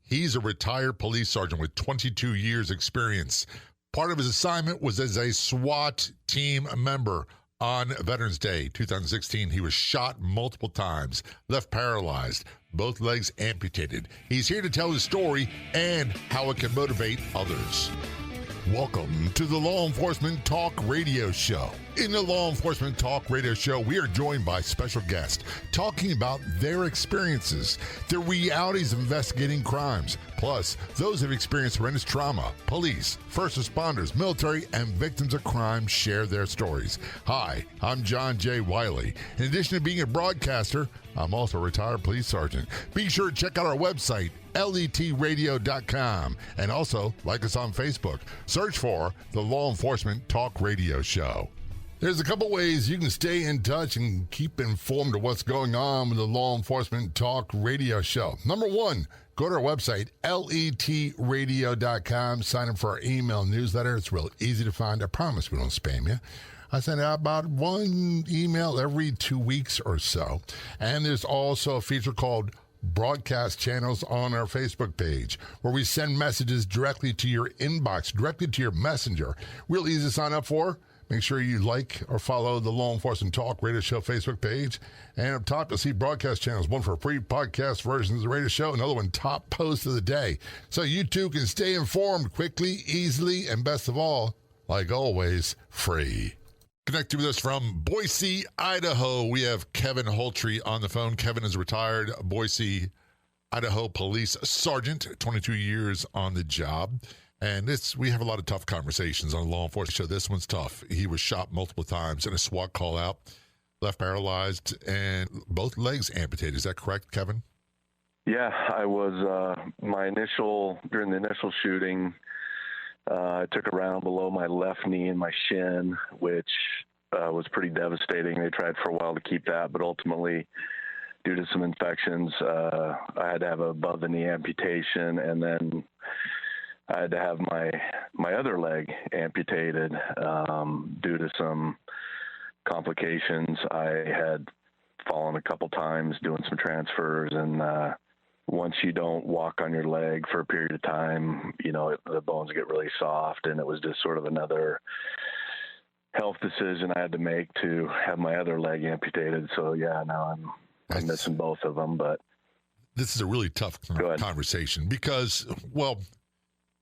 He's a retired police sergeant with 22 years experience. Part of his assignment was as a SWAT team member. On Veterans Day 2016, he was shot multiple times, left paralyzed, both legs amputated. He's here to tell his story and how it can motivate others. Welcome to the Law Enforcement Talk Radio Show. In the Law Enforcement Talk Radio Show, we are joined by special guests talking about their experiences, the realities of investigating crimes, plus those who have experienced horrendous trauma. Police, first responders, military, and victims of crime share their stories. Hi, I'm John J. Wiley. In addition to being a broadcaster, I'm also a retired police sergeant. Be sure to check out our website, letradio.com, and also like us on Facebook. Search for the Law Enforcement Talk Radio Show. There's a couple ways you can stay in touch and keep informed of what's going on with the Law Enforcement Talk Radio Show. Number one, go to our website, letradio.com. Sign up for our email newsletter. It's real easy to find. I promise we don't spam you. I send out about one email every 2 weeks or so. And there's also a feature called broadcast channels on our Facebook page where we send messages directly to your inbox, directly to your messenger. Real easy to sign up for. Make sure you like or follow the Law Enforcement Talk Radio Show Facebook page. And up top, you'll see broadcast channels, one for free podcast versions of the radio show, another one top post of the day. So you too can stay informed quickly, easily, and best of all, like always, free. Connected with us from Boise, Idaho, we have Kevin Holtry on the phone. Kevin is a retired Boise, Idaho police sergeant, 22 years on the job. And we have a lot of tough conversations on the Law Enforcement Show. This one's tough. He was shot multiple times in a SWAT call out, left paralyzed, and both legs amputated. Is that correct, Kevin? Yeah, I was, during the initial shooting, I took a round below my left knee and my shin, which was pretty devastating. They tried for a while to keep that, but ultimately, due to some infections, I had to have above the knee amputation, and then I had to have my other leg amputated due to some complications. I had fallen a couple times doing some transfers, and once you don't walk on your leg for a period of time, the bones get really soft, and it was just sort of another health decision I had to make to have my other leg amputated. So yeah, now I'm missing both of them. But this is a really tough conversation because, well,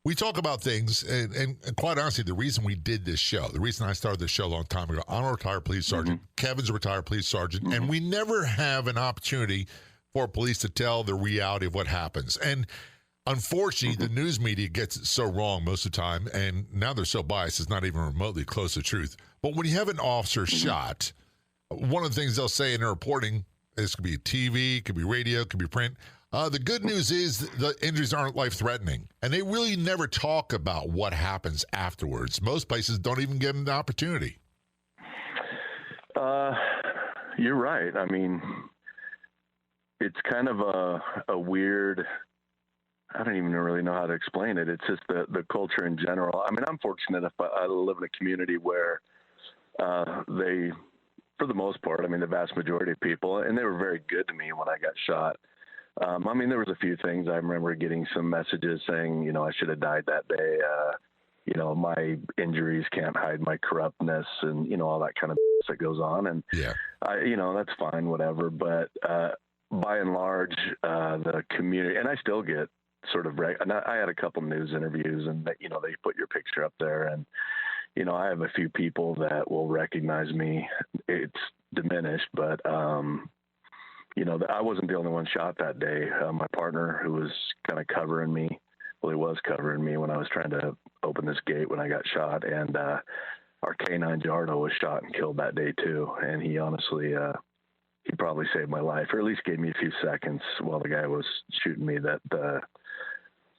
we talk about things, and quite honestly, the reason we did this show, the reason I started this show a long time ago, I'm a retired police sergeant, Kevin's a retired police sergeant, and we never have an opportunity for police to tell the reality of what happens. And unfortunately, the news media gets it so wrong most of the time, and now they're so biased, it's not even remotely close to truth. But when you have an officer shot, one of the things they'll say in their reporting, this could be TV, could be radio, could be print, the good news is the injuries aren't life-threatening, and they really never talk about what happens afterwards. Most places don't even give them the opportunity. You're right. I mean, it's kind of a weird, I don't even really know how to explain it. It's just the culture in general. I mean, I'm fortunate if I live in a community where they, for the most part, I mean, the vast majority of people, and they were very good to me when I got shot. I mean, there was a few things. I remember getting some messages saying, I should have died that day. My injuries can't hide my corruptness, and, all that kind of that goes on. And, that's fine, whatever. But by and large, the community, and I still get sort of, and I had a couple news interviews, and, they put your picture up there. And, I have a few people that will recognize me. It's diminished, but, I wasn't the only one shot that day. My partner, who was kind of covering me, he was covering me when I was trying to open this gate when I got shot. And our K9 Jardo was shot and killed that day too. And he honestly, he probably saved my life, or at least gave me a few seconds while the guy was shooting me, that the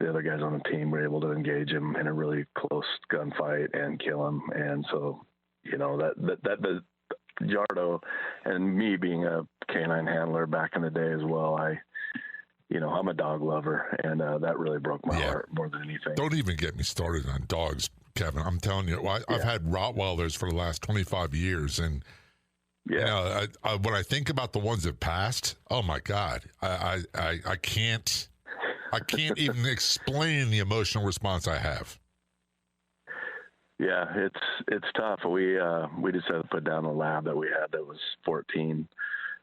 other guys on the team were able to engage him in a really close gunfight and kill him. And so, that Jardo, and me being a canine handler back in the day as well, I'm a dog lover, and that really broke my heart more than anything. Don't even get me started on dogs, Kevin. I'm telling you, I've had Rottweilers for the last 25 years, and when I think about the ones that passed, oh my God, I can't I can't even explain the emotional response I have. Yeah, it's tough. We just had to put down a lab that we had that was 14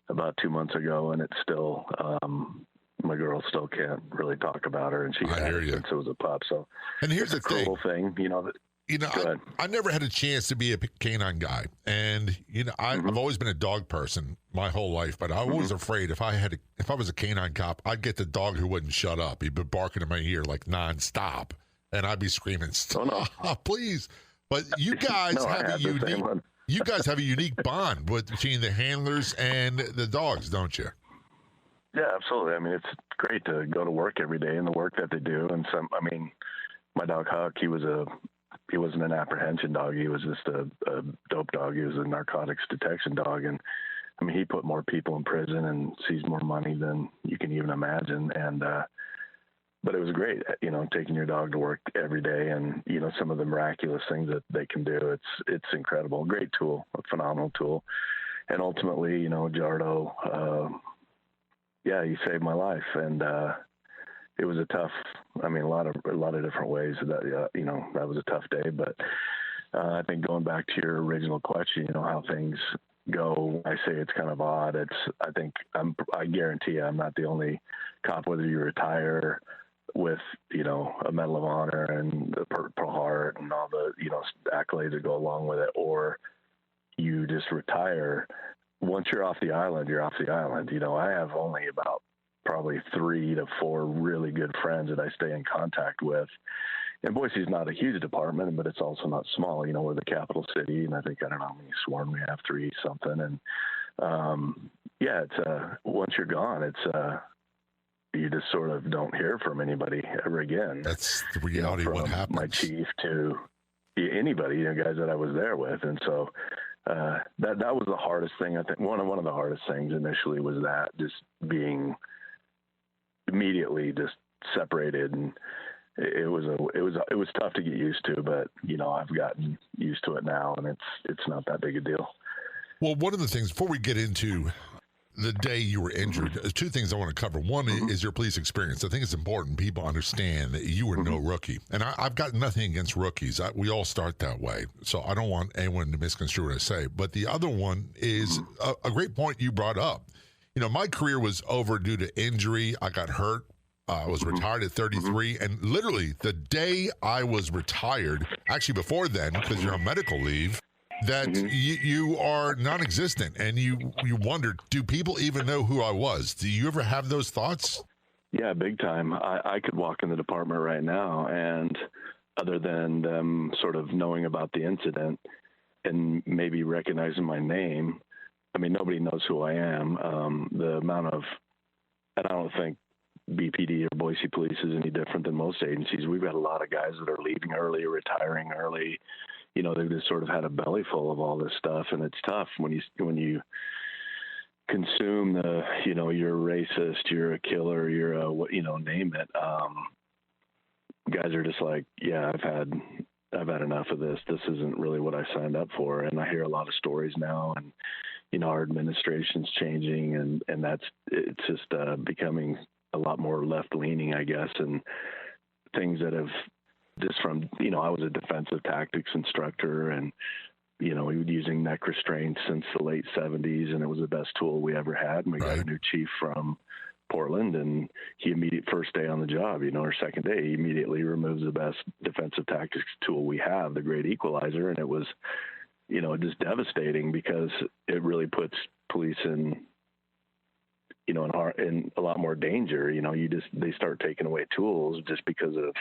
about 2 months ago, and it's still my girl still can't really talk about her, and she had it since it was a pup. So, and here's the cruel thing, I never had a chance to be a canine guy, and I've always been a dog person my whole life, but I was always afraid if I was a canine cop, I'd get the dog who wouldn't shut up. He'd be barking in my ear like nonstop, and I'd be screaming, "Stop, please!" But you guys you guys have a unique bond between the handlers and the dogs, don't you? Yeah, absolutely. I mean, it's great to go to work every day and the work that they do. And my dog Huck, he wasn't an apprehension dog. He was just a dope dog. He was a narcotics detection dog. And I mean, he put more people in prison and seized more money than you can even imagine. And, but it was great, taking your dog to work every day and, some of the miraculous things that they can do. It's incredible. Great tool, a phenomenal tool. And ultimately, Jardo, he saved my life. And, it was a tough, a lot of different ways that, that was a tough day, but, I think going back to your original question, how things go, I say it's kind of odd. I guarantee you, I'm not the only cop, whether you retire with, a Medal of Honor and the Purple Heart and all the, accolades that go along with it, or you just retire. Once you're off the island, you're off the island. I have only about probably 3 to 4 really good friends that I stay in contact with. And Boise's not a huge department, but it's also not small. We're the capital city, and I don't know how many sworn we have, 3 something. And it's once you're gone, it's you just sort of don't hear from anybody ever again. That's the reality. From what happens. My chief to anybody, guys that I was there with, and so that was the hardest thing. I think one of the hardest things initially was that just being immediately just separated, and it was tough to get used to, but I've gotten used to it now, and it's not that big a deal. Well, one of the things before we get into the day you were injured, there's 2 things I want to cover. One is your police experience. I think it's important people understand that you were no rookie, and I've got nothing against rookies. We all start that way, so I don't want anyone to misconstrue what I say. But the other one is a great point you brought up. My career was over due to injury. I got hurt. I was retired at 33, and literally the day I was retired, actually before then, because you're on medical leave, that you are non-existent, and you wondered, do people even know who I was? Do you ever have those thoughts? Yeah, big time. I could walk in the department right now, and other than them sort of knowing about the incident and maybe recognizing my name, nobody knows who I am. The amount of, and I don't think BPD or Boise Police is any different than most agencies. We've got a lot of guys that are leaving early, retiring early. They've just sort of had a belly full of all this stuff, and it's tough when you consume the, you're a racist, you're a killer, you're a, name it. Guys are just like, yeah, I've had enough of this. This isn't really what I signed up for. And I hear a lot of stories now, and, our administration's changing, and it's just becoming a lot more left leaning, I guess. And things that have just from, I was a defensive tactics instructor, and, we were using neck restraints since the late 70s, and it was the best tool we ever had. And we got a new chief from Portland, and he first day on the job, or second day, he immediately removes the best defensive tactics tool we have, the great equalizer. And it was, just devastating, because it really puts police in, in a lot more danger. They start taking away tools just because of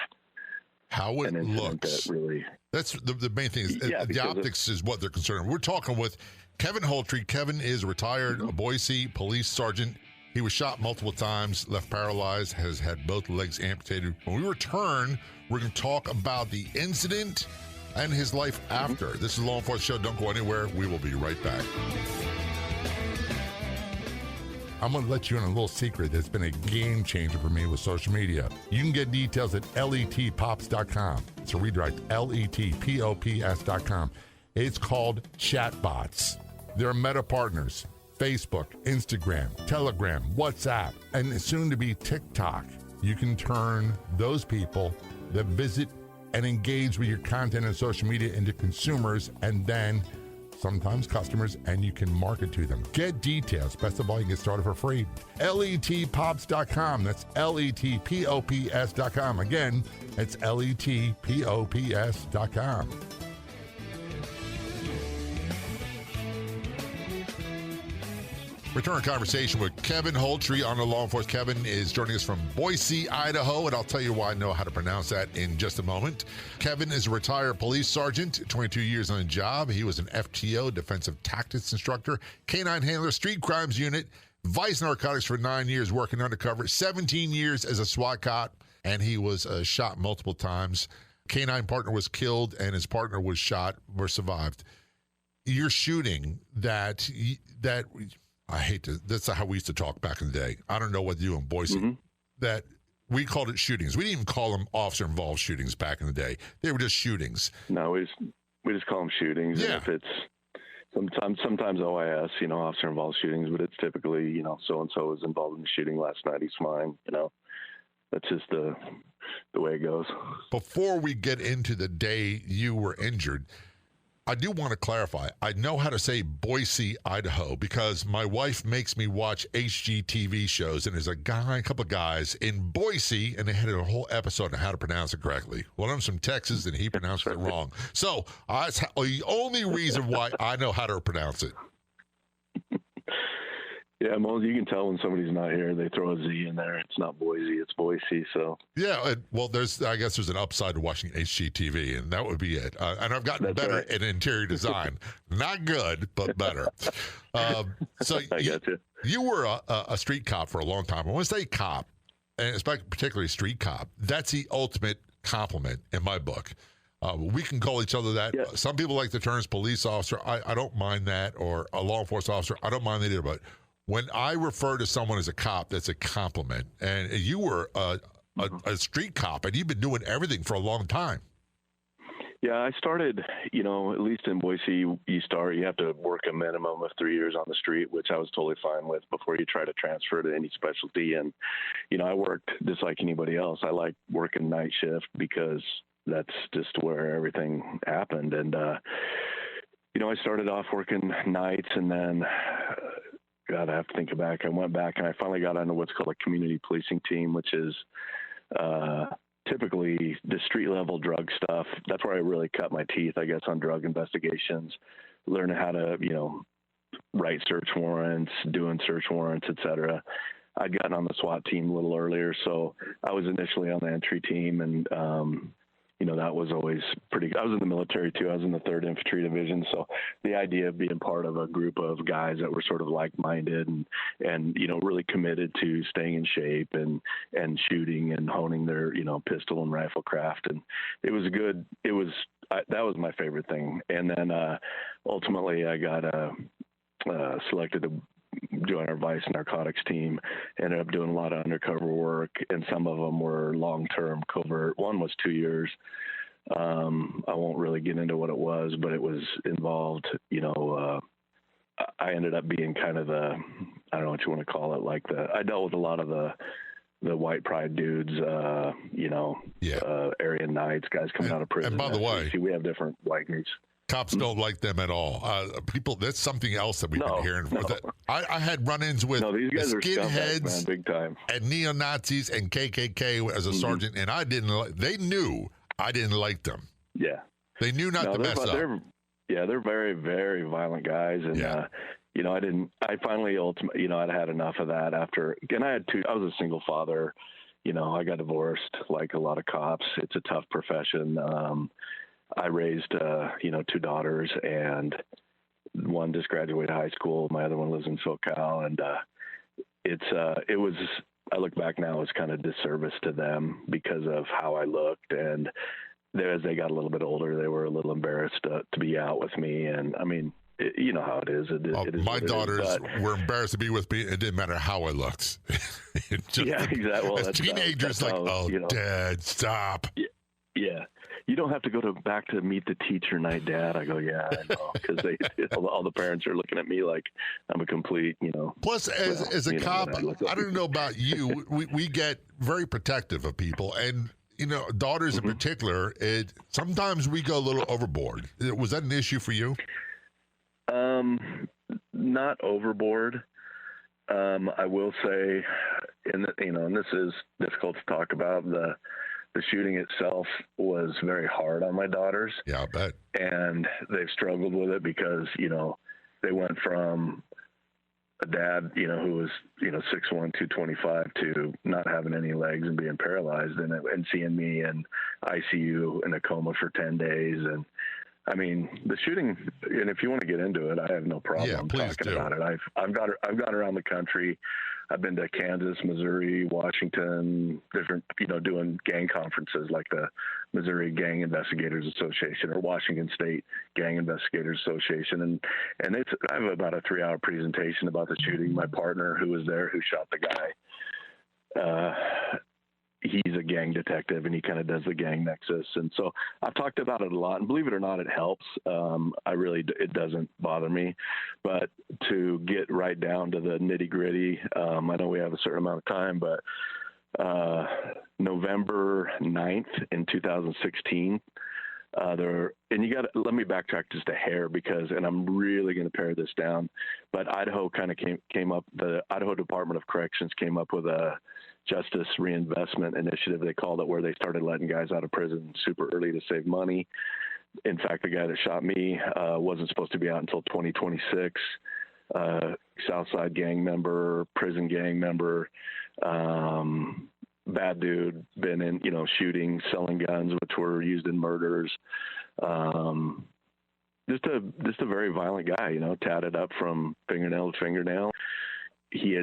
how it looks. That's the main thing. Is the optics is what they're concerned. We're talking with Kevin Holtry. Kevin is retired, a Boise police sergeant. He was shot multiple times, left paralyzed, has had both legs amputated. When we return, we're going to talk about the incident and his life after. This is Law Enforcement Show. Don't go anywhere. We will be right back. I'm going to let you in a little secret that's been a game changer for me with social media. You can get details at letpops.com. It's a redirect, letpops.com. It's called Chatbots. They're Meta partners. Facebook, Instagram, Telegram, WhatsApp, and soon to be TikTok. you can turn those people that visit and engage with your content on social media into consumers and then sometimes customers, and you can market to them. Get details. Best of all, you can get started for free. letpops.com. That's letpops.com. Again, it's letpops.com. Return conversation with Kevin Holtry on the Law Enforcement. Kevin is joining us from Boise, Idaho, and I'll tell you why I know how to pronounce that in just a moment. Kevin is a retired police sergeant, 22 years on the job. He was an FTO, defensive tactics instructor, canine handler, street crimes unit, vice narcotics for 9 years working undercover, 17 years as a SWAT cop, and he was shot multiple times. Canine partner was killed, and his partner was shot or survived. You're shooting that I hate to, that's how we used to talk back in the day. I don't know what you do in Boise, that we called it shootings. We didn't even call them officer-involved shootings back in the day. They were just shootings. No, we just call them shootings. Yeah. And if it's sometimes OIS, officer-involved shootings, but it's typically, so-and-so was involved in the shooting last night. He's fine. That's just the way it goes. Before we get into the day you were injured, I do want to clarify. I know how to say Boise, Idaho, because my wife makes me watch HGTV shows, and there's a couple of guys in Boise, and they had a whole episode on how to pronounce it correctly. One of them's from Texas, and he pronounced it wrong. So that's the only reason why I know how to pronounce it. Yeah, you can tell when somebody's not here. They throw a Z in there. It's not Boise, it's Boise. So yeah, well, I guess there's an upside to watching HGTV, and that would be it. And I've gotten better at interior design. Not good, but better. So you were a street cop for a long time. When I say cop, and especially particularly street cop, that's the ultimate compliment in my book. We can call each other that. Yeah. Some people like the terms police officer. I don't mind that, or a law enforcement officer. I don't mind that either, but when I refer to someone as a cop, that's a compliment. And you were a street cop, and you've been doing everything for a long time. Yeah, I started, at least in Boise, you have to work a minimum of 3 years on the street, which I was totally fine with before you try to transfer to any specialty. And, I worked just like anybody else. I like working night shift because that's just where everything happened. And, I started off working nights, and then God, I have to think back. I went back and I finally got onto what's called a community policing team, which is typically the street level drug stuff. That's where I really cut my teeth, I guess, on drug investigations, learning how to, write search warrants, doing search warrants, et cetera. I'd gotten on the SWAT team a little earlier, so I was initially on the entry team, and that was always pretty good. I was in the military too. I was in the 3rd Infantry Division. So the idea of being part of a group of guys that were sort of like-minded and really committed to staying in shape and shooting and honing their, pistol and rifle craft. And it was that was my favorite thing. And then ultimately I got selected to join our vice narcotics team. Ended up doing a lot of undercover work, and some of them were long-term covert. One was 2 years. I won't really get into what it was, but it was involved, I ended up being kind of I don't know what you want to call it, I dealt with a lot of the white pride dudes, Aryan Knights, guys coming out of prison. And by the way, we have different white groups. Cops don't like them at all. People, that's something else that we've been hearing. I had run-ins with these guys skinheads, man, big time, and neo-Nazis and KKK as a sergeant, and they knew I didn't like them. Yeah. They knew not to mess up. They're very, very violent guys. And, I finally, I'd had enough of that after, again, I was a single father. I got divorced like a lot of cops. It's a tough profession. I raised, 2 daughters, and one just graduated high school. My other one lives in SoCal, and I look back now as kind of disservice to them because of how I looked. And as they got a little bit older, they were a little embarrassed to be out with me. And I mean, you know how it is. My daughters were embarrassed to be with me. It didn't matter how I looked. Yeah, exactly. Well, as teenagers, Dad, stop. Yeah. you don't have to go back to meet the teacher night, Dad. I go, yeah, I know, because all the parents are looking at me like I'm a complete, Plus, as a cop, I don't know about you, we get very protective of people, and daughters in particular. Sometimes we go a little overboard. Was that an issue for you? Not overboard. I will say, and this is difficult to talk about, the shooting itself was very hard on my daughters. Yeah, I bet. And they've struggled with it because, they went from a dad, who was, 6'1", 225 to not having any legs and being paralyzed and seeing me in ICU in a coma for 10 days. And I mean, the shooting, and if you want to get into it, I have no problem talking about it. I've gone around the country. I've been to Kansas, Missouri, Washington, different, doing gang conferences like the Missouri Gang Investigators Association or Washington State Gang Investigators Association. And I have about a 3-hour presentation about the shooting. My partner who was there, who shot the guy, he's a gang detective, and he kind of does the gang nexus. And so I've talked about it a lot, and believe it or not, it helps. It doesn't bother me, but to get right down to the nitty gritty, I know we have a certain amount of time, but November 9th in 2016, let me backtrack just a hair and I'm really going to pare this down, but Idaho kind of came up, the Idaho Department of Corrections came up with a justice reinvestment initiative, they called it, where they started letting guys out of prison super early to save money. In fact, the guy that shot me wasn't supposed to be out until 2026. Southside gang member, prison gang member, bad dude, been in, shooting, selling guns, which were used in murders. Just a very violent guy, tatted up from fingernail to fingernail. They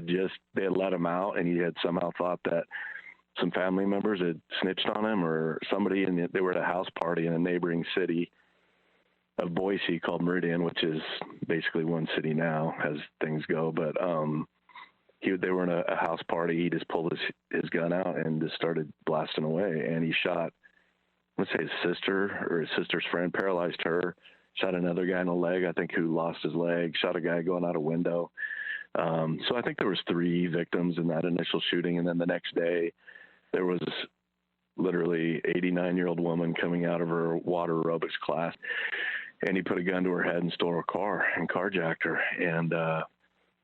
had let him out, and he had somehow thought that some family members had snitched on him or somebody, and they were at a house party in a neighboring city of Boise called Meridian, which is basically one city now as things go. But they were in a house party. He just pulled his gun out and just started blasting away, and he shot, let's say, his sister or his sister's friend, paralyzed her, shot another guy in the leg, I think, who lost his leg, shot a guy going out a window. So I think there was 3 victims in that initial shooting. And then the next day there was literally 89-year-old woman coming out of her water aerobics class, and he put a gun to her head and stole her car and carjacked her. And,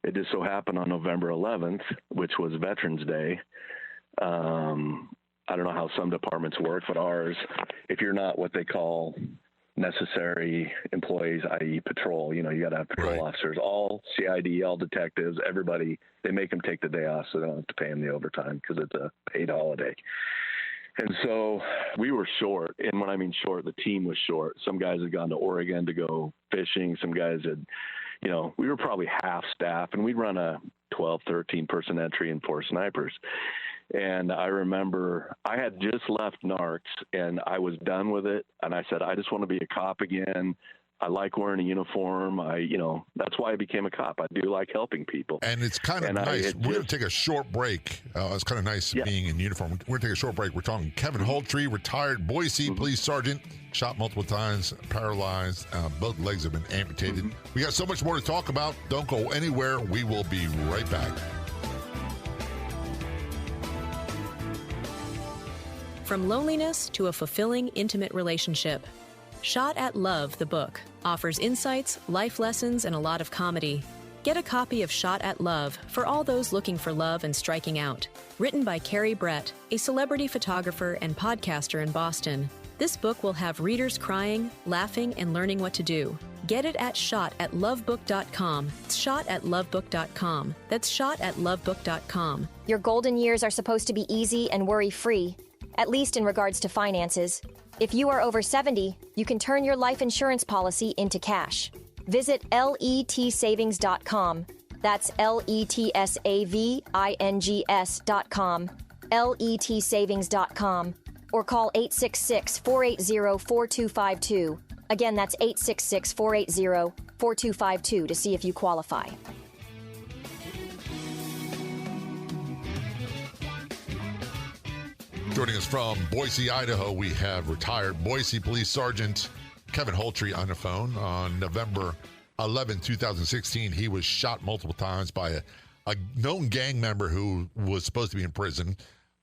it just so happened on November 11th, which was Veterans Day. I don't know how some departments work, but ours, if you're not what they call necessary employees, i.e. patrol, you got to have patrol officers, all CID, all detectives, everybody, they make them take the day off so they don't have to pay them the overtime because it's a paid holiday. And so we were short. And when I mean short, the team was short. Some guys had gone to Oregon to go fishing. Some guys had, we were probably half staff, and we'd run a 12, 13 person entry and 4 snipers. And I remember I had just left NARCS and I was done with it. And I said, I just want to be a cop again. I like wearing a uniform. That's why I became a cop. I do like helping people. And it's kind of nice. We're going to take a short break. It's kind of nice being in uniform. We're going to take a short break. We're talking Kevin Holtry, retired Boise police sergeant, shot multiple times, paralyzed. Both legs have been amputated. We got so much more to talk about. Don't go anywhere. We will be right back. From loneliness to a fulfilling, intimate relationship. Shot at Love, the book, offers insights, life lessons, and a lot of comedy. Get a copy of Shot at Love for all those looking for love and striking out. Written by Carrie Brett, a celebrity photographer and podcaster in Boston. This book will have readers crying, laughing, and learning what to do. Get it at shotatlovebook.com. It's shotatlovebook.com. That's shotatlovebook.com. Your golden years are supposed to be easy and worry-free, at least in regards to finances. If you are over 70, you can turn your life insurance policy into cash. Visit letsavings.com. That's letsavings.com. letsavings.com. Or call 866-480-4252. Again, that's 866-480-4252 to see if you qualify. Joining us from Boise, Idaho, we have retired Boise Police Sergeant Kevin Holtry on the phone. On November 11, 2016, he was shot multiple times by a known gang member who was supposed to be in prison.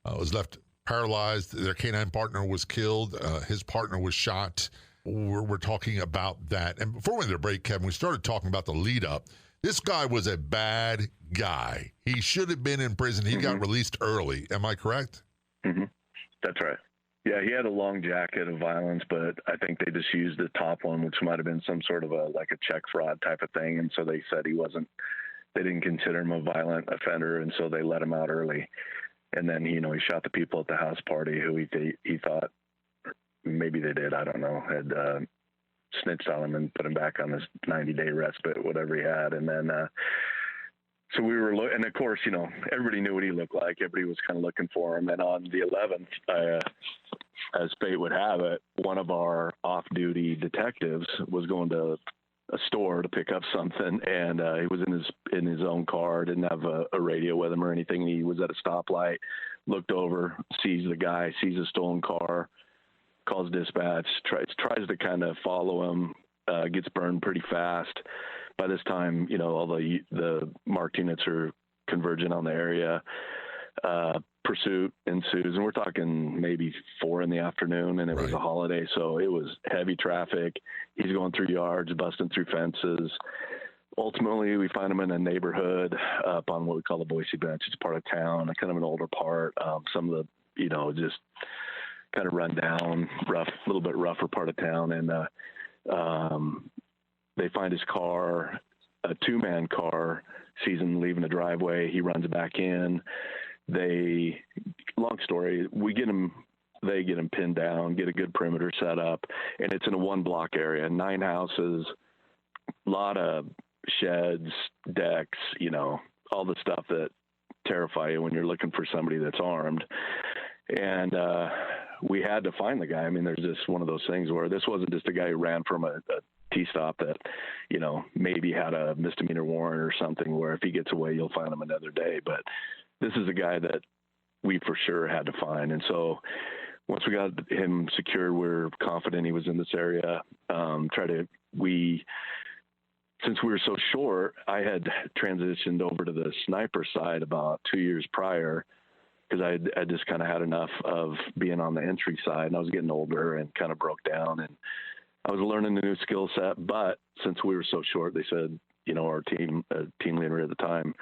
Was left paralyzed. Their canine partner was killed. His partner was shot. We're talking about that. And before we went to the break, Kevin, we started talking about the lead up. This guy was a bad guy. He should have been in prison. He got released early. Am I correct? Mm-hmm. That's right. Yeah, he had a long jacket of violence, but I think they just used the top one, which might have been some sort of a check fraud type of thing. And so they said they didn't consider him a violent offender, and so they let him out early. And then, he shot the people at the house party who he thought, maybe they did, I don't know, had snitched on him and put him back on his 90-day respite, whatever he had. And then, so we were, and of course, everybody knew what he looked like. Everybody was kind of looking for him. And on the 11th, as fate would have it, one of our off-duty detectives was going to a store to pick up something, and he was in his own car, didn't have a radio with him or anything. He was at a stoplight, looked over, sees the guy, sees a stolen car, calls dispatch, tries to kind of follow him, gets burned pretty fast. By this time, all the marked units are converging on the area. Pursuit ensues, and we're talking maybe 4 p.m, and it was a holiday, so it was heavy traffic. He's going through yards, busting through fences. Ultimately, we find him in a neighborhood up on what we call the Boise Bench. It's part of town, kind of an older part. Some of the, just kind of run down, a little bit rougher part of town, and they find his car, a 2-man car, sees him leaving the driveway. He runs back in. Long story, they get him pinned down, get a good perimeter set up, and it's in a 1-block area, 9 houses, a lot of sheds, decks, all the stuff that terrify you when you're looking for somebody that's armed. And we had to find the guy. I mean, there's just one of those things where this wasn't just a guy who ran from a T-stop that, maybe had a misdemeanor warrant or something where if he gets away, you'll find him another day. But this is a guy that we for sure had to find. And so once we got him secured, we're confident he was in this area. Since we were so short, I had transitioned over to the sniper side about 2 years prior, because I just kind of had enough of being on the entry side, and I was getting older and kind of broke down, and I was learning a new skill set. But since we were so short, they said, our team leader at the time,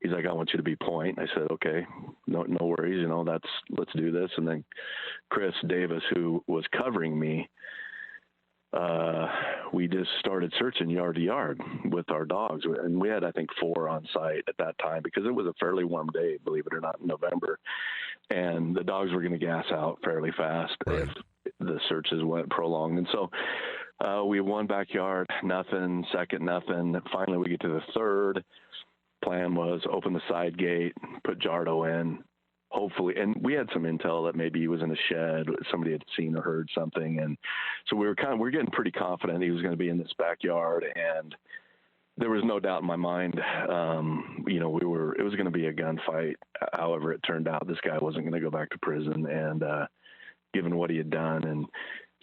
he's like, I want you to be point. I said, okay, no worries. Let's do this. And then Chris Davis, who was covering me, we just started searching yard to yard with our dogs. And we had, I think, 4 on site at that time because it was a fairly warm day, believe it or not, in November. And the dogs were going to gas out fairly fast if the searches went prolonged. And so we won backyard, nothing, second, nothing. Finally, we get to the third. Plan was open the side gate, put Jardo in, hopefully. And we had some intel that maybe he was in a shed. Somebody had seen or heard something. And so we're getting pretty confident he was going to be in this backyard. And there was no doubt in my mind, it was going to be a gunfight. However, it turned out this guy wasn't going to go back to prison, and given what he had done. And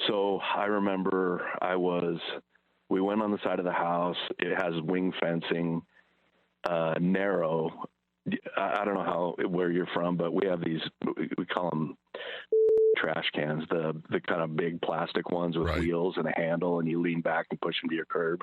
so I remember we went on the side of the house. It has wing fencing, narrow. I don't know where you're from, but we have these, we call them trash cans, the kind of big plastic ones with wheels and a handle, and you lean back and push them to your curb.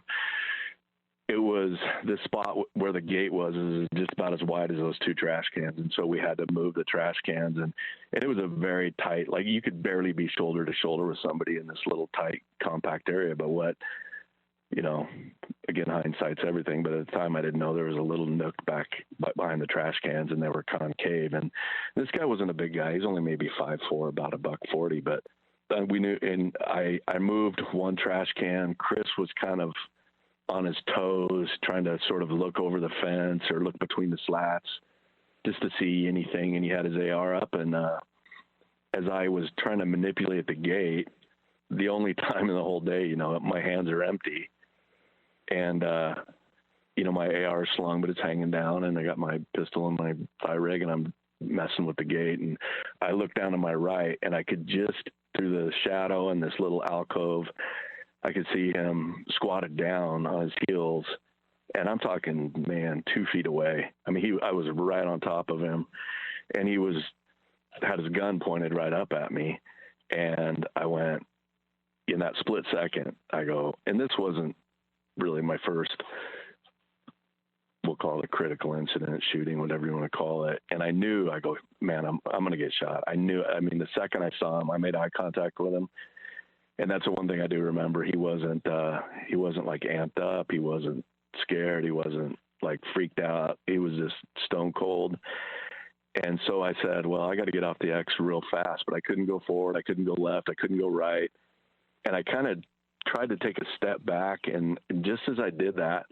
It was the spot where the gate was is just about as wide as those 2 trash cans. And so we had to move the trash cans, and it was a very tight, you could barely be shoulder to shoulder with somebody in this little tight, compact area. But again, hindsight's everything, but at the time I didn't know there was a little nook back behind the trash cans, and they were concave. And this guy wasn't a big guy. He's only maybe 5'4", about $140, but we knew, and I moved 1 trash can. Chris was kind of on his toes, trying to sort of look over the fence or look between the slats just to see anything. And he had his AR up. And as I was trying to manipulate the gate, the only time in the whole day, my hands are empty. And, my AR is slung, but it's hanging down, and I got my pistol in my thigh rig, and I'm messing with the gate. And I looked down to my right, and I could just, through the shadow and this little alcove, I could see him squatted down on his heels. And I'm talking, man, 2 feet away. I mean, I was right on top of him, and he had his gun pointed right up at me. And I went, in that split second, I go, and this wasn't really my first, we'll call it a critical incident, shooting, whatever you want to call it. And I knew, I go, man, I'm going to get shot. I knew, I mean, the second I saw him, I made eye contact with him. And that's the one thing I do remember. He wasn't like amped up. He wasn't scared. He wasn't like freaked out. He was just stone cold. And so I said, well, I got to get off the X real fast, but I couldn't go forward. I couldn't go left. I couldn't go right. And I kind of tried to take a step back. And just as I did that,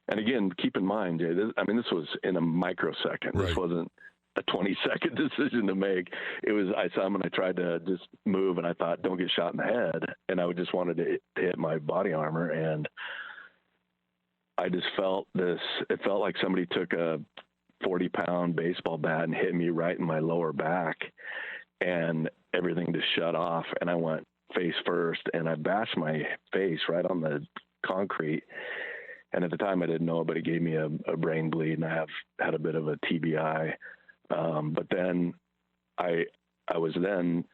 and again, keep in mind, Jay, this was in a microsecond. Right. This wasn't a 20-second decision to make. It was, I saw him and I tried to just move, and I thought, don't get shot in the head. And I just wanted to hit my body armor. And I just felt this, it felt like somebody took a 40-pound baseball bat and hit me right in my lower back, and everything just shut off. And I went face first, and I bashed my face right on the concrete. And at the time I didn't know, but it gave me a brain bleed, and I have had a bit of a TBI. But then I was then,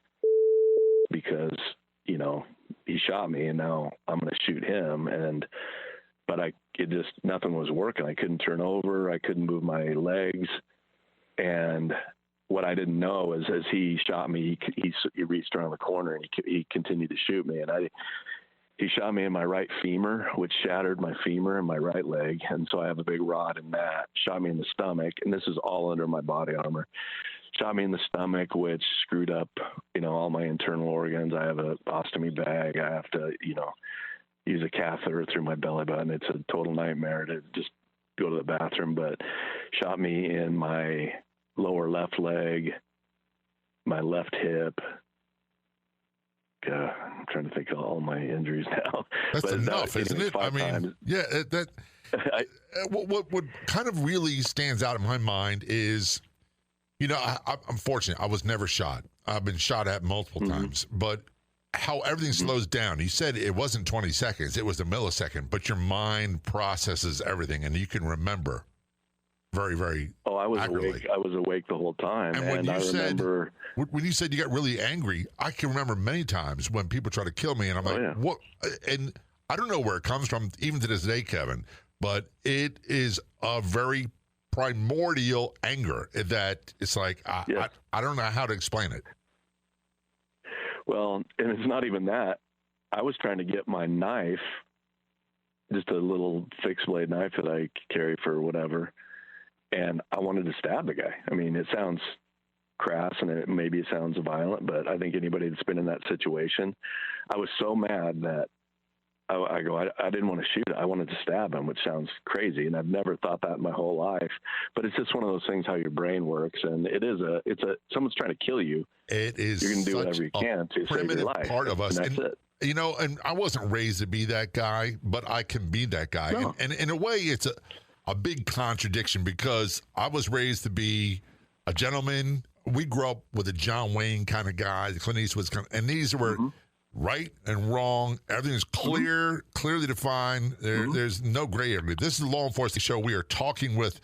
because, you know, he shot me, and now I'm going to shoot him. But nothing was working. I couldn't turn over. I couldn't move my legs. And what I didn't know is, as he shot me, he reached around the corner and he continued to shoot me. And he shot me in my right femur, which shattered my femur and my right leg. And so I have a big rod in that. Shot me in the stomach. And this is all under my body armor. Shot me in the stomach, which screwed up, you know, all my internal organs. I have a ostomy bag. I have to, you know, use a catheter through my belly button. It's a total nightmare to just go to the bathroom. But shot me in my lower left leg, my left hip. I'm trying to think of all my injuries now. That's enough, isn't it? I mean, times. Yeah. What kind of really stands out in my mind is, you know, I'm fortunate. I was never shot. I've been shot at multiple times, but how everything slows down. You said it wasn't 20 seconds, it was a millisecond, but your mind processes everything, and you can remember very, very I was accurately. awake. I was awake the whole time. And when you said you got really angry, I can remember many times when people try to kill me, and I'm like, what? And I don't know where it comes from, even to this day, Kevin, but it is a very primordial anger that it's like, I don't know how to explain it. Well, and it's not even that. I was trying to get my knife, just a little fixed blade knife that I carry for whatever, and I wanted to stab the guy. I mean, it sounds crass and maybe it sounds violent, but I think anybody that's been in that situation, I was so mad that I didn't want to shoot. I wanted to stab him, which sounds crazy, and I've never thought that in my whole life. But it's just one of those things, how your brain works, and it's someone's trying to kill you. It is. You're going to do whatever you can to save your life. Part of us, and that's it. You know, and I wasn't raised to be that guy, but I can be that guy. No. And in a way, it's a big contradiction, because I was raised to be a gentleman. We grew up with a John Wayne kind of guy, the Clint Eastwood's kind of, and these were right and wrong. Everything is clear, clearly defined. There's no gray area. This is a law enforcement show. We are talking with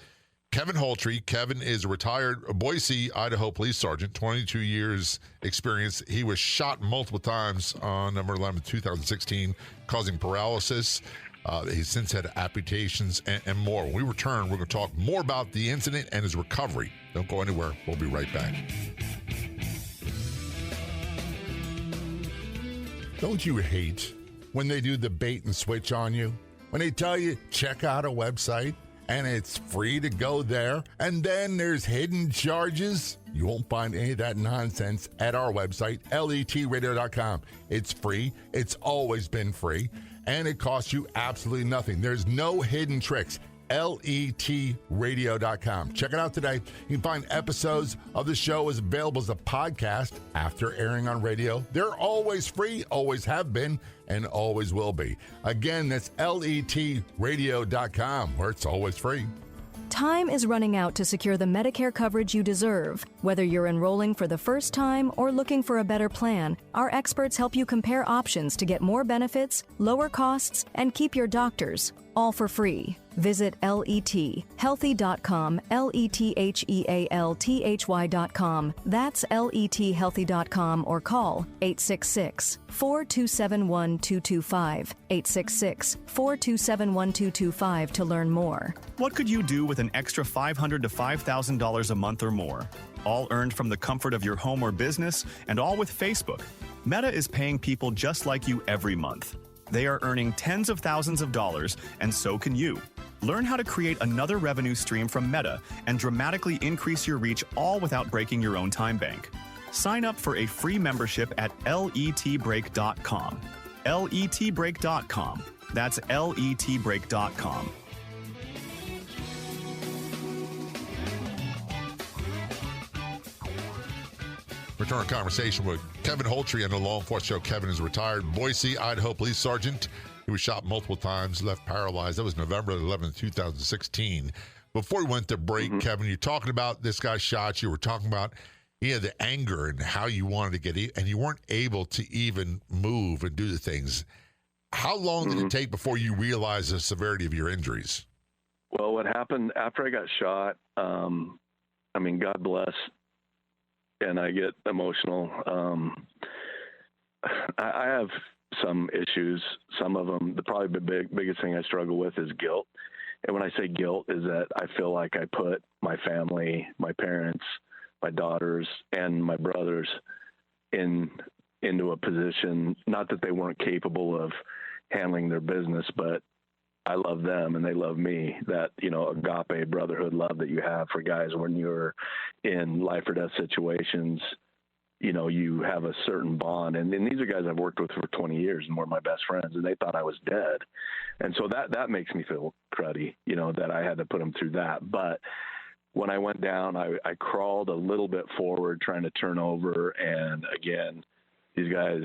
Kevin Holtry. Kevin is a retired Boise, Idaho police sergeant, 22 years experience. He was shot multiple times on November 11th, 2016, causing paralysis. He's since had amputations and more. When we return, we're going to talk more about the incident and his recovery. Don't go anywhere. We'll be right back. Don't you hate when they do the bait and switch on you? When they tell you, check out a website, and it's free to go there, and then there's hidden charges? You won't find any of that nonsense at our website, letradio.com. It's free. It's always been free, and it costs you absolutely nothing. There's no hidden tricks. letradio.com. Check it out today. You can find episodes of the show as available as a podcast after airing on radio. They're always free, always have been, and always will be. Again, that's letradio.com, where it's always free. Time is running out to secure the Medicare coverage you deserve. Whether you're enrolling for the first time or looking for a better plan, our experts help you compare options to get more benefits, lower costs, and keep your doctors, all for free. Visit LEThealthy.com, LETHEALTHY.com. That's LEThealthy.com or call 866-427-1225, 866-427-1225 to learn more. What could you do with an extra $500 to $5,000 a month or more? All earned from the comfort of your home or business, and all with Facebook. Meta is paying people just like you every month. They are earning tens of thousands of dollars, and so can you. Learn how to create another revenue stream from Meta and dramatically increase your reach, all without breaking your own time bank. Sign up for a free membership at letbreak.com. letbreak.com. That's letbreak.com. Return our conversation with Kevin Holtry on the Law Enforcement Show. Kevin is a retired Boise, Idaho police sergeant. He was shot multiple times, left paralyzed. That was November 11th, 2016. Before we went to break, Kevin, you're talking about this guy shot you. Were talking about he had the anger and how you wanted to get and you weren't able to even move and do the things. How long did it take before you realized the severity of your injuries? Well, what happened after I got shot, I mean, God bless, and I get emotional. I have some issues. Some of them, probably the biggest thing I struggle with is guilt. And when I say guilt, is that I feel like I put my family, my parents, my daughters, and my brothers into a position, not that they weren't capable of handling their business, but I love them and they love me. That, agape brotherhood love that you have for guys when you're in life or death situations, you have a certain bond. And these are guys I've worked with for 20 years and were my best friends, and they thought I was dead. And so that makes me feel cruddy, that I had to put them through that. But when I went down, I crawled a little bit forward trying to turn over. And again, these guys,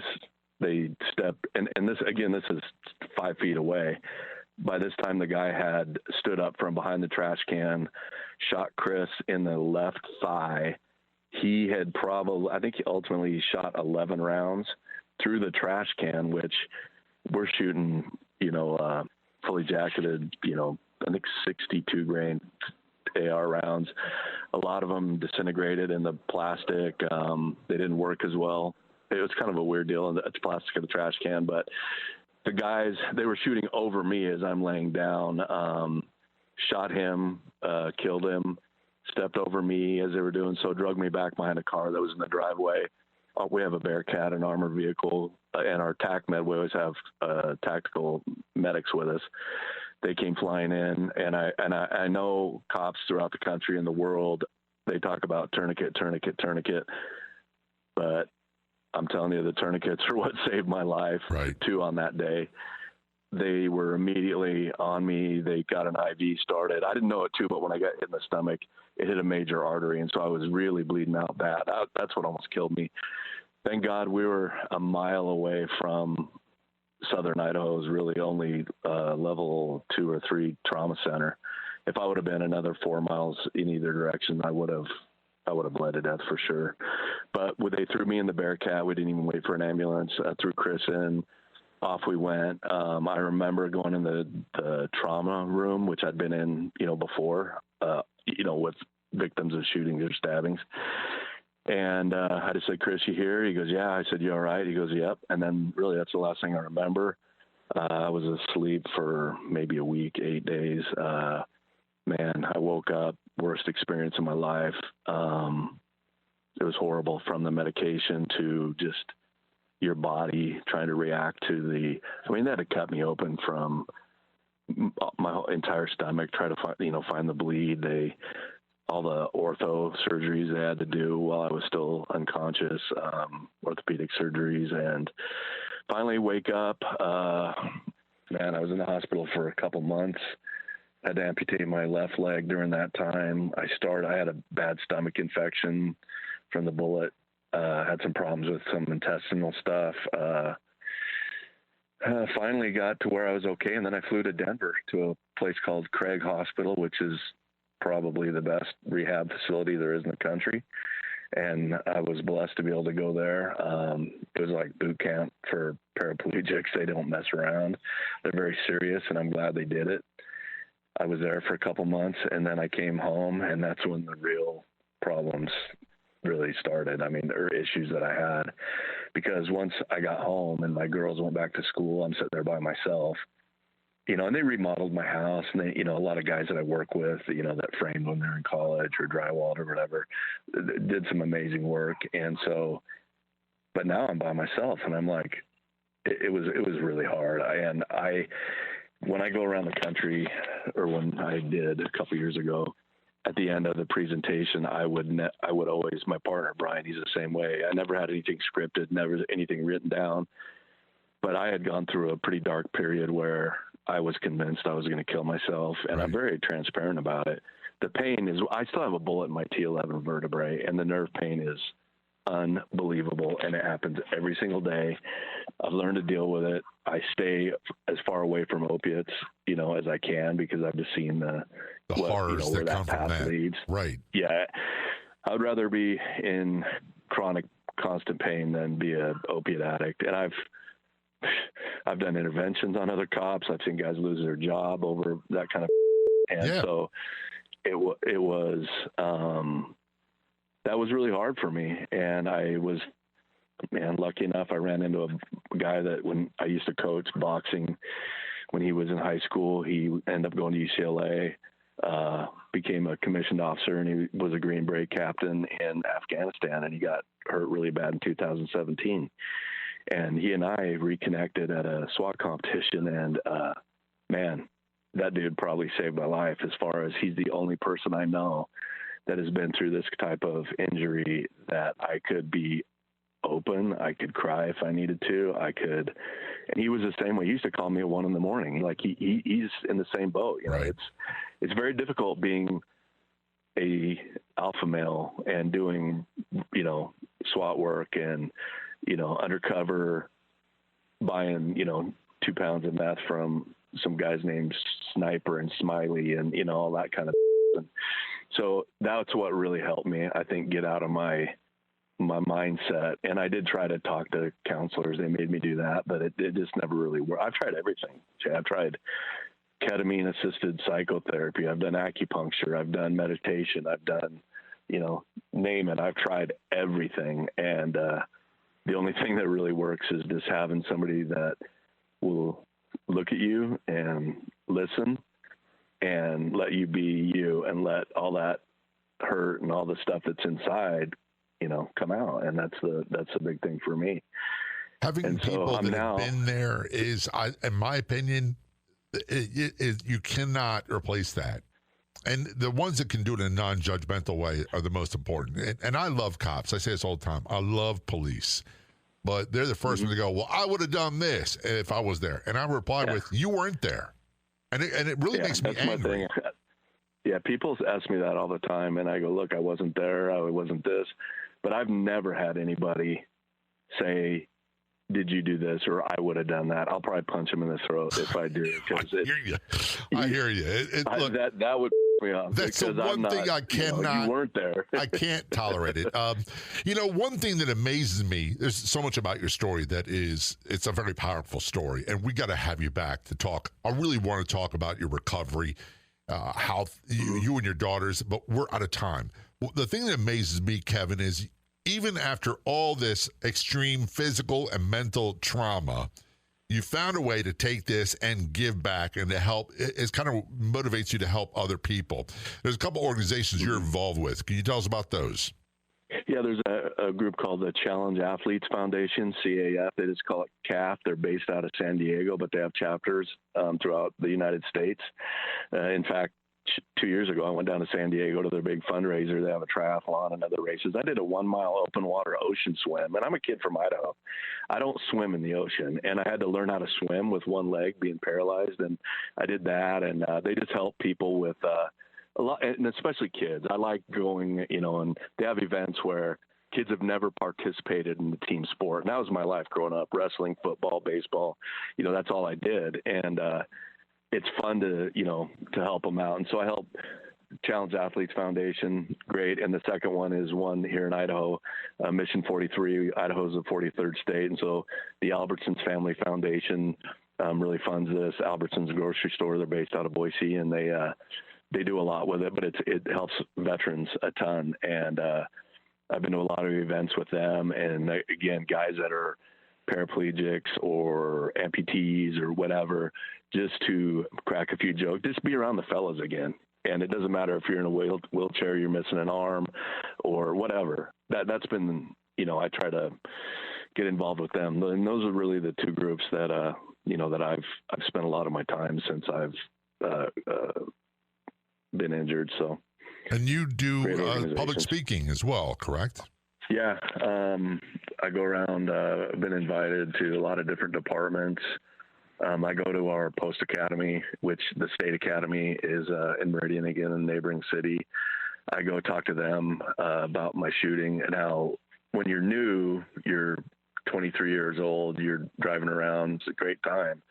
they stepped, and this is 5 feet away. By this time, the guy had stood up from behind the trash can, shot Chris in the left thigh. He had I think he ultimately shot 11 rounds through the trash can, which we're shooting, fully jacketed, I think 62 grain AR rounds. A lot of them disintegrated in the plastic. They didn't work as well. It was kind of a weird deal. It's plastic in the trash can, but the guys, they were shooting over me as I'm laying down, shot him, killed him, stepped over me as they were doing so, drug me back behind a car that was in the driveway. We have a Bearcat, an armored vehicle, and our TAC med, we always have tactical medics with us. They came flying in, and I know cops throughout the country and the world, they talk about tourniquet, but I'm telling you, the tourniquets are what saved my life, right, too, on that day. They were immediately on me. They got an IV started. I didn't know it, too, but when I got hit in the stomach, it hit a major artery, and so I was really bleeding out bad. That's what almost killed me. Thank God we were a mile away from Southern Idaho's really only level 2 or 3 trauma center. If I would have been another 4 miles in either direction, I would have bled to death for sure. But they threw me in the Bearcat. We didn't even wait for an ambulance. Threw Chris in. Off we went. I remember going in the trauma room, which I'd been in, before, with victims of shootings or stabbings. And I just said, "Chris, you here?" He goes, "Yeah." I said, "You all right?" He goes, "Yep." And then really that's the last thing I remember. I was asleep for maybe a week, 8 days. Man, I woke up, worst experience of my life. It was horrible, from the medication to just your body trying to react to they had to cut me open from my entire stomach, try to find the bleed. All the ortho surgeries they had to do while I was still unconscious, orthopedic surgeries, and finally wake up. Man, I was in the hospital for a couple months. I had to amputate my left leg during that time. I had a bad stomach infection from the bullet. Had some problems with some intestinal stuff. Finally got to where I was okay, and then I flew to Denver to a place called Craig Hospital, which is probably the best rehab facility there is in the country. And I was blessed to be able to go there. It was like boot camp for paraplegics. They don't mess around. They're very serious, and I'm glad they did it. I was there for a couple months, and then I came home, and that's when the real problems really started. I mean, there were issues that I had, because once I got home and my girls went back to school, I'm sitting there by myself, and they remodeled my house, and they, a lot of guys that I work with, that framed when they're in college or drywalled or whatever, did some amazing work. And so, but now I'm by myself, and I'm like, it was really hard. When I go around the country, or when I did a couple years ago, at the end of the presentation, I would always, my partner, Brian, he's the same way. I never had anything scripted, never anything written down, but I had gone through a pretty dark period where I was convinced I was going to kill myself, and right. I'm very transparent about it. The pain is, I still have a bullet in my T11 vertebrae, and the nerve pain is unbelievable, and it happens every single day. I've learned to deal with it. I stay as far away from opiates, as I can, because I've just seen the horrors where that come from that leads. Right. Yeah. I would rather be in chronic, constant pain than be an opiate addict. And I've done interventions on other cops. I've seen guys lose their job over that kind of, and so it was, that was really hard for me. And I was, lucky enough, I ran into a guy that when I used to coach boxing when he was in high school, he ended up going to UCLA, became a commissioned officer, and he was a Green Beret captain in Afghanistan, and he got hurt really bad in 2017. And he and I reconnected at a SWAT competition, and man, that dude probably saved my life, as far as he's the only person I know that has been through this type of injury that I could be open. I could cry if I needed to. And he was the same way. He used to call me at 1 a.m. Like he's in the same boat. Right. It's very difficult being a alpha male and doing, SWAT work and, undercover, buying, 2 pounds of meth from some guys named Sniper and Smiley and, all that kind of stuff. And so that's what really helped me, I think, get out of my mindset. And I did try to talk to counselors. They made me do that, but it just never really worked. I've tried everything. I've tried ketamine assisted psychotherapy. I've done acupuncture. I've done meditation. I've done, name it. I've tried everything. And, the only thing that really works is just having somebody that will look at you and listen and let you be you, and let all that hurt and all the stuff that's inside, come out. And that's the big thing for me. Having people that have been there is, in my opinion, you cannot replace that. And the ones that can do it in a non-judgmental way are the most important. And I love cops. I say this all the time. I love police. But they're the first one to go, well, I would have done this if I was there. And I reply with, you weren't there. And it really makes me angry. Yeah, people ask me that all the time. And I go, look, I wasn't there. I wasn't this. But I've never had anybody say, did you do this? Or I would have done that. I'll probably punch him in the throat if I do. I hear you. Look, that would me off. That's the one thing I cannot. You weren't there. I can't tolerate it. One thing that amazes me, there's so much about your story it's a very powerful story, and we got to have you back to talk. I really want to talk about your recovery, how you and your daughters, but we're out of time. Well, the thing that amazes me, Kevin, is even after all this extreme physical and mental trauma, you found a way to take this and give back and to help. It kind of motivates you to help other people. There's a couple organizations you're involved with. Can you tell us about those? Yeah, there's a group called the Challenge Athletes Foundation, CAF. They just call it CAF. They're based out of San Diego, but they have chapters throughout the United States. In fact, 2 years ago, I went down to San Diego to their big fundraiser. They have a triathlon and other races. I did a 1 mile open water ocean swim, and I'm a kid from Idaho. I don't swim in the ocean, and I had to learn how to swim with one leg being paralyzed, and I did that. And they just help people with a lot, and especially kids. I like going, and they have events where kids have never participated in the team sport. And that was my life growing up: wrestling, football, baseball. That's all I did, and it's fun to help them out. And so I help Challenge Athletes Foundation, great. And the second one is one here in Idaho, Mission 43. Idaho is the 43rd state. And so the Albertsons Family Foundation really funds this. Albertsons grocery store, they're based out of Boise, and they do a lot with it, but it helps veterans a ton. And I've been to a lot of events with them. And again, guys that are paraplegics or amputees or whatever, just to crack a few jokes, just be around the fellas again. And it doesn't matter if you're in a wheelchair, you're missing an arm or whatever. That's been, I try to get involved with them. And those are really the two groups that, that I've spent a lot of my time since I've been injured. So. And you do public speaking as well, correct? Yeah. I go around, I've been invited to a lot of different departments. I go to our post academy, which the state academy is in Meridian, again, in a neighboring city. I go talk to them about my shooting. And now when you're new, you're 23 years old, you're driving around, it's a great time.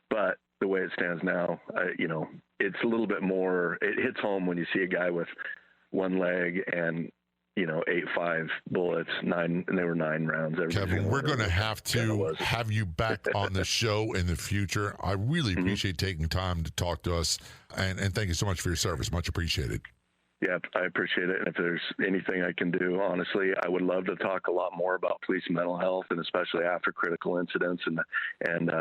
But the way it stands now, it's a little bit more, it hits home when you see a guy with one leg and 8.5 bullets, and they were 9 rounds. Kevin, we're going to have you back on the show in the future. I really appreciate taking time to talk to us, and thank you so much for your service. Much appreciated. Yeah, I appreciate it. And if there's anything I can do, honestly, I would love to talk a lot more about police mental health, and especially after critical incidents, and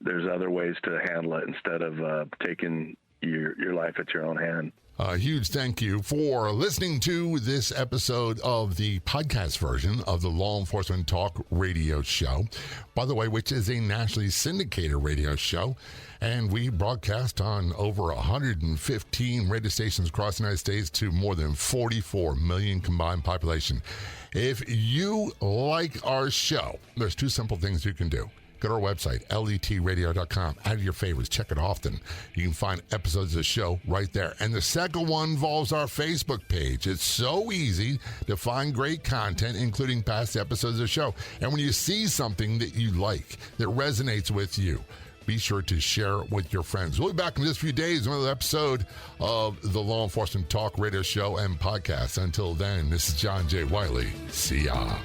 there's other ways to handle it instead of taking your life at your own hand. A huge thank you for listening to this episode of the podcast version of the Law Enforcement Talk radio show, by the way, which is a nationally syndicated radio show. And we broadcast on over 115 radio stations across the United States to more than 44 million combined population. If you like our show, there's 2 simple things you can do. Go to our website, letradio.com. Add your favorites. Check it often. You can find episodes of the show right there. And the second one involves our Facebook page. It's so easy to find great content, including past episodes of the show. And when you see something that you like, that resonates with you, be sure to share it with your friends. We'll be back in just a few days with another episode of the Law Enforcement Talk radio show and podcast. Until then, this is John J. Wiley. See ya.